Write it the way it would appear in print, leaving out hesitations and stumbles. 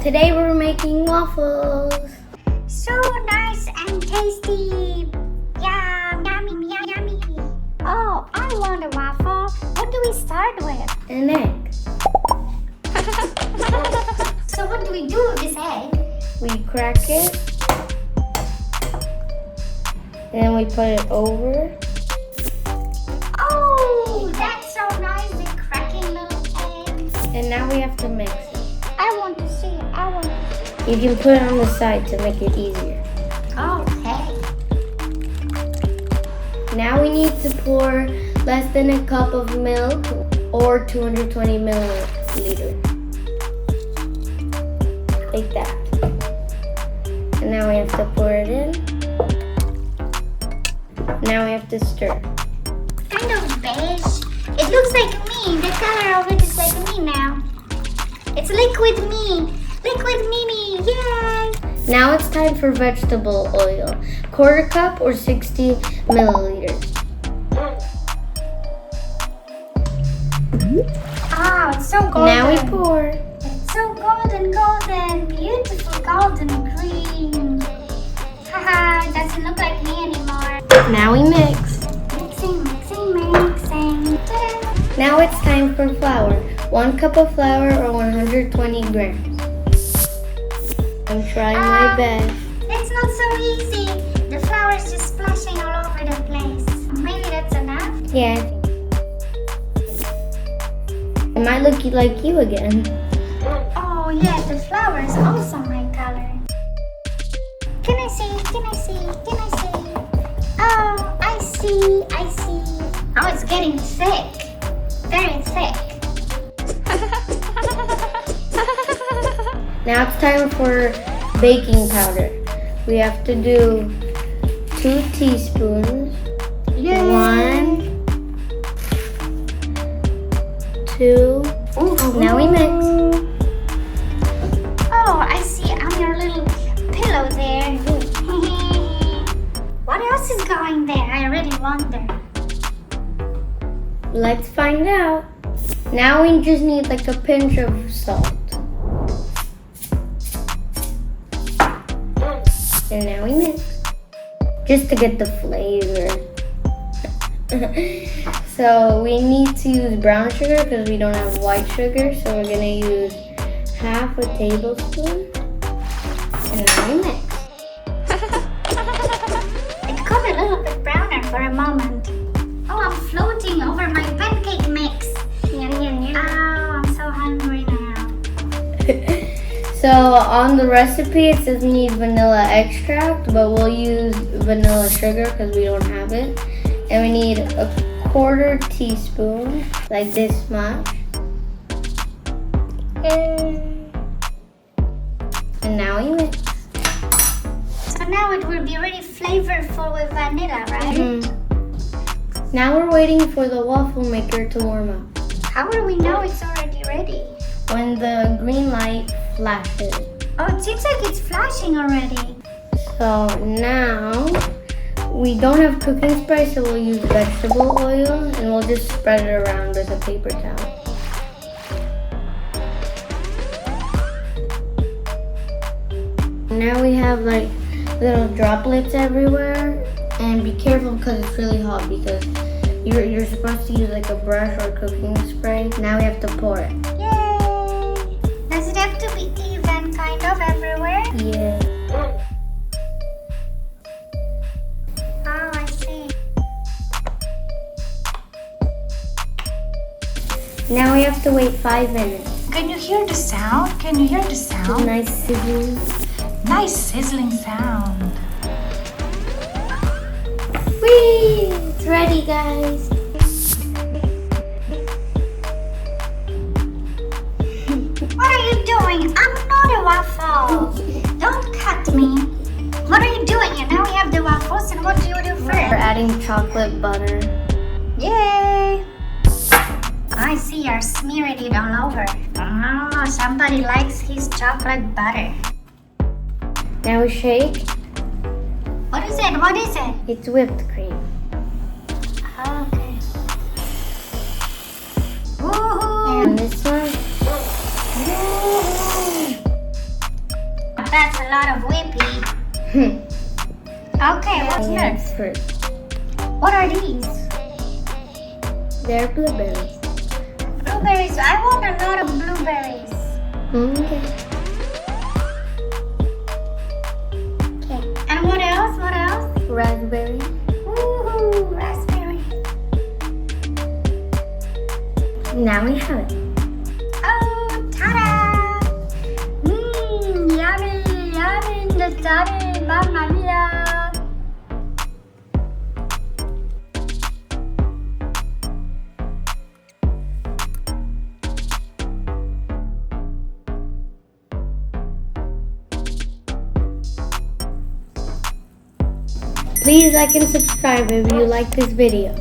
Today we're making waffles. So nice and tasty. Yum, yummy, yummy. Oh, I want a waffle. What do we start with? An egg. So what do we do with this egg? We crack it. And then we put it over. Oh, that's so nice, the cracking little eggs. And now we have to mix it. I want to see it. I want to see You can put it on the side to make it easier. it. Okay. Now we need to pour less than a cup of milk or 220 milliliters. Like that. And now we have to pour it in. Now we have to stir. Kind of beige. It looks like me. The color of it is like me now. It's liquid me. Liquid Mimi. Yay! Now it's time for vegetable oil. Quarter cup or 60 milliliters. Oh, it's so golden. Now we pour. It's so golden, golden. Beautiful golden green. Haha, it doesn't look like me anymore. Now we mix. Mixing, mixing, mixing. Ta-da! Now it's time for flour. 1 cup of flour or 120 grams. I'm trying my best. It's not so easy. The flour is just splashing all over the place. Maybe that's enough. Yeah, I think. It might look like you again. Oh yeah, the flower is also my color. Can I see? Can I see? Can I see? Oh, I see. I see. Oh, it's getting thick. Very thick. Now it's time for baking powder. We have to do 2 teaspoons. Yay. 1, 2. Now we mix. Oh, I see on your little pillow there. What else is going there? I really wonder. Let's find out. Now we just need like a pinch of salt. And now we mix. Just to get the flavor. So we need to use brown sugar because we don't have white sugar. So we're gonna use half a tablespoon. And now we mix. It got a little bit browner for a moment. Oh, I'm floating over my pancake mix. Yum, yum, yum. Oh, I'm so hungry now. So on the recipe it says we need vanilla extract, but we'll use vanilla sugar because we don't have it. And we need a 1/4 teaspoon, like this much. And now we mix. So now it will be really flavorful with vanilla, right? Now we're waiting for the waffle maker to warm up. How will we know it's already ready? When the green light flashes. Oh, it seems like it's flashing already. So now we don't have cooking spray, so we'll use vegetable oil and we'll just spread it around with a paper towel. Now we have like little droplets everywhere, and be careful because it's really hot because you're supposed to use like a brush or cooking spray. Now we have to pour it. Yay! Does it have to be even kind of everywhere? Yeah. Oh, I see. Now we have to wait 5 minutes. Can you hear the sound? Can you hear the sound? Nice sizzling. Nice sizzling sound. Whee! It's ready, guys. What are you doing? I'm not a waffle. Don't cut me. What are you doing? And now we have the waffles, and what do you do We're first? adding chocolate butter. Yay! I see you're smearing it all over. Oh, somebody likes his chocolate butter. Now we shake. What is it? What is it? It's whipped cream. Okay. Woohoo! And this one. fruit. What are these? They're blueberries. Blueberries. I want a lot of blueberries. Okay. Okay. And what else? What else? Raspberry. Woohoo! Raspberry. Now we have it. Oh, ta-da! Yummy, yummy, that's yummy, mamma mia! Please like and subscribe if you like this video.